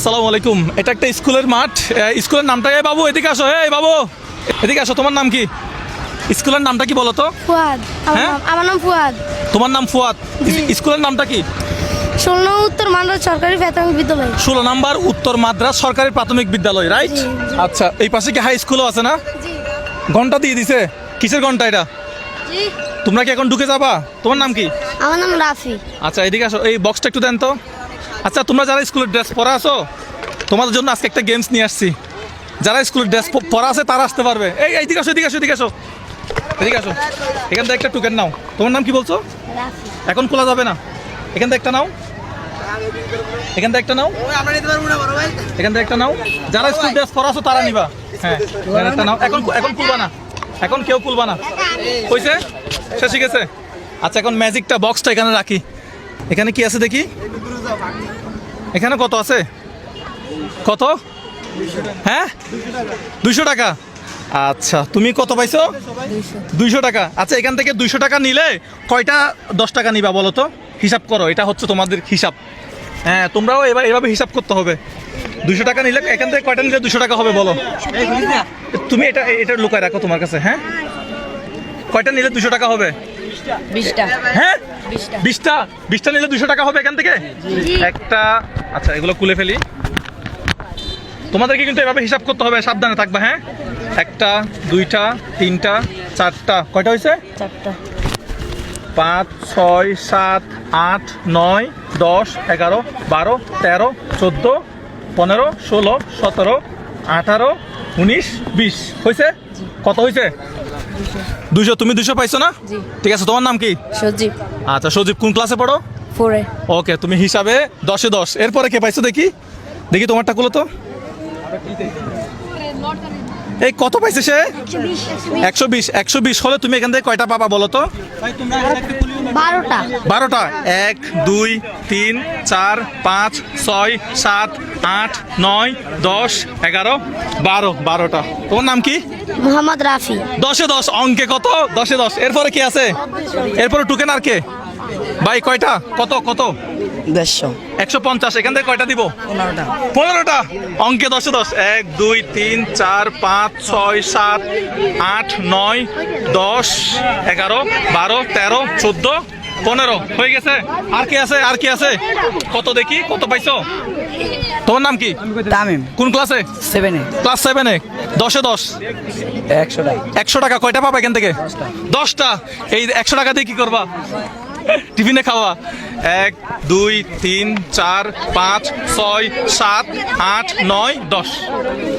আসসালামু আলাইকুম। এটা একটা স্কুলের মাঠ। স্কুলের নামটা বাবু এদিকে আসো। বাবু এদিকে আসো। তোমার নাম কি? স্কুলের নামটা কি বলো তো? ফুয়াদ। হ্যাঁ? আমার নাম ফুয়াদ। তোমার নাম ফুয়াদ। স্কুলের নামটা কি? 16 উত্তর মাদ্রাস সরকারি প্রাথমিক বিদ্যালয়। 16 নম্বর উত্তর মাদ্রাস সরকারি প্রাথমিক বিদ্যালয়, রাইট? জি। আচ্ছা, এই পাশে কি হাই স্কুলও আছে না? জি ঘন্টা দিয়ে দিছে। কিসের ঘন্টা এটা? জি। তোমরা কি এখন ঢুকে যাবা? তোমার নাম কি? আমার নাম রাফি। আচ্ছা, এদিকে আসো। এই বক্সটা একটু দেন তো। আচ্ছা, তোমরা যারা স্কুলের ড্রেস পরা আছো, তোমাদের জন্য আজকে একটা গেমস নিয়ে আসছি। যারা স্কুলের ড্রেস পরা আছে তারা আসতে পারবে। এইদিকে আসো, এদিকে আসো, এদিকে আসো, এদিকে আসো। এখান থেকে একটা টোকেন নাও। তোমার নাম কি বলছো? রাফি। এখন খোলা যাবে না। এখান থেকে একটা নাও, এখান থেকে একটা নাও, এখান থেকে একটা নাও। যারা স্কুল ড্রেস পরা আছো তারা নিবা। হ্যাঁ, এখানে একটা নাও। এখন খুলবা না, এখন কেউ খুলবা না। হয়েছে? শেষ হয়ে গেছে। আচ্ছা, এখন ম্যাজিকটা বক্সটা এখানে রাখি। এখানে কি আছে দেখি? এখানে কত আছে? কত? হ্যাঁ, 200 টাকা। আচ্ছা, তুমি কত পাইছো? 200 টাকা। আচ্ছা, এখান থেকে 200 টাকা নিলে কয়টা 10 টাকা নিবা বলো তো? হিসাব করো, এটা হচ্ছে তোমাদের হিসাব। হ্যাঁ, তোমরাও এভাবে হিসাব করতে হবে। 200 টাকা নিলে এখান থেকে কয়টা নিলে 200 টাকা হবে বলো? তুমি এটা লুকায় রাখো তোমার কাছে। হ্যাঁ, কয়টা নিলে 200 টাকা হবে? 20টা। হ্যাঁ, 20টা নিলে 200 টাকা হবে এখান থেকে একটা। আচ্ছা, এগুলো খুলে ফেলি। তোমাদেরকে কিন্তু এভাবে হিসাব করতে হবে, সাবধানে থাকবা। হ্যাঁ, 1টা 2টা 3টা 4টা। কয়টা হয়েছে? 4টা। 5 6 7 8 9 10 11 12 13 14 15 16 17 18 19 20 হয়েছে? কত হয়েছে? 200। তুমি 200 পাইছো না? জি। ঠিক আছে, তোমার নাম কি? সজীব। আচ্ছা, সজীব কোন ক্লাসে পড়ো? 4-এ। ওকে, তুমি হিসাবে 10-এ 10। এরপরে কে পাইছো দেখি? দেখি তোমারটা গুলো তো। এই কত পাইছে সে? 120। 120 হলে তুমি এখান থেকে কয়টা পাবা বলো তো? 12টা। 12টা। 1 2 3 4 5 6 7 8 9 10 11 12। 12টা। তোমার নাম কি? মোহাম্মদ রাফি। 10-এ 10। অঙ্কে কত? 10-এ 10। এরপরে কি আছে? এরপরে টুকেন আর কে? ভাই কয়টা? কত কত? 150। 150। এখান থেকে কয়টা দিব? 15টা। 15টা। অঙ্কে 10-এ 10। 1 2 3 4 5 6 7 8 9 10 11 12 13 14 15 হয়ে গেছে। আর কি আছে? আর কি আছে? কত দেখি, কত পাইছো? তোমার নাম কি? তামিম। কোন ক্লাসে? 7-এ। ক্লাস 7-এ। 10-এ 10। 100 টাকা। 100 টাকা। কয়টা পাবা এখান থেকে? 10টা। এই 100 টাকা দিয়ে কি করবা? টিফিনে খাওয়া। 1 2 3 4 5 6 7 8 9 10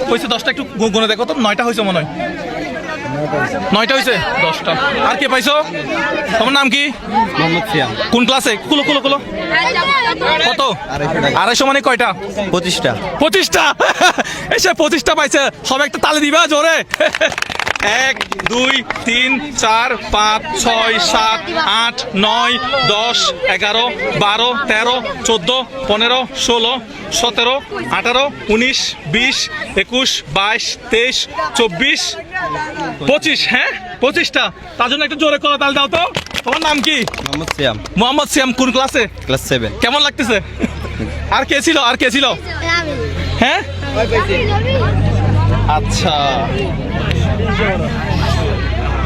হয়েছে। 10টা একটু গুনে দেখো তো। 9টা হয়েছে মনে হয়। 9টা হয়েছে। 10টা। আর কে পাইছো? তোমার নাম কি? মোহাম্মদ সিয়াম। কোন ক্লাসে? কুলো কুলো কুলো। কত? 250 মানে কয়টা? 25টা। 25টা। এসে 25টা পাইছে। সব একটা তালে দিবা জোরে। 1 2 3 4 5 6 7 8 9 10 11 12 13 14 15 16 17 18 19 20 21 22 23 24 25। হ্যাঁ, 25টা। তার জন্য একটু জোরে করে তাল দাও তো। তোমার নাম কি? মোহাম্মদ সিয়াম। মোহাম্মদ সিয়াম। কোন ক্লাসে? ক্লাস 7। কেমন লাগতেছে? আর কে ছিল? আর কে ছিল? হ্যাঁ, আচ্ছা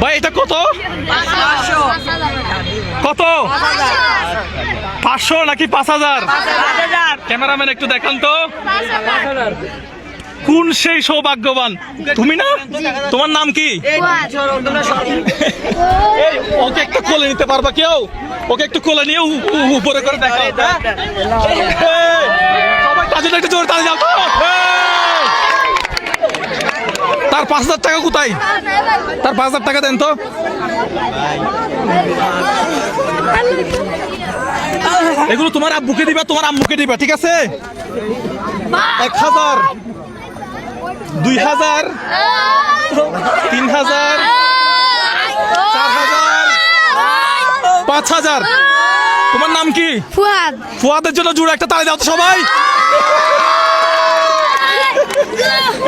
ভাই, এটা কত? কত? 500 নাকি 5000? ক্যামেরাম্যান একটু দেখান তো। কোন সেই সৌভাগ্যবান? তুমি না? তোমার নাম কি? এই, ওকে একটু কোলে নিতে পারবা কেউ? ওকে একটু কোলে নিয়ে উপরে করে দেখাও। এই, সবাই তার জন্য একটু জোরে তালে যাও তো। তার 5000 টাকা কোথায়? তার 5000 টাকা দেন তো। এগুলো তোমার আব্বুকে দিবা, তোমার আম্মুকে দিবা, ঠিক আছে? 1000 2000 3000 4000 5000। তোমার নাম কি? ফুয়াদ। ফুয়াদের জন্য জোরে একটা তালি দাও তো সবাই।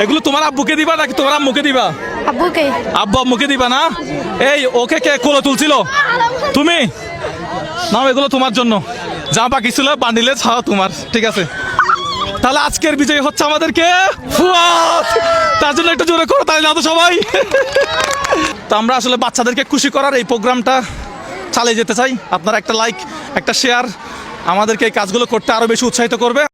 এগুলো তোমার আব্বুকে দিবা নাকি তোমার আম্মুকে দিবা? আব্বুকে। আব্বু আম্মুকে দিবা না? এই, ওকে কে কোলে তুলছিল? তুমি নাও। এগুলো তোমার জন্য। যা বাকি ছিল বান্ডিলে ছাড়াও তোমার, ঠিক আছে? তাহলে আজকের বিজয় হচ্ছে আমাদেরকে ফুয়াদ। তার জন্য একটু জোরে করো তাই না তো সবাই। তো আমরা আসলে বাচ্চাদেরকে খুশি করার এই প্রোগ্রামটা চালিয়ে যেতে চাই। আপনারা একটা লাইক, একটা শেয়ার আমাদেরকে এই কাজগুলো করতে আরো বেশি উৎসাহিত করবে।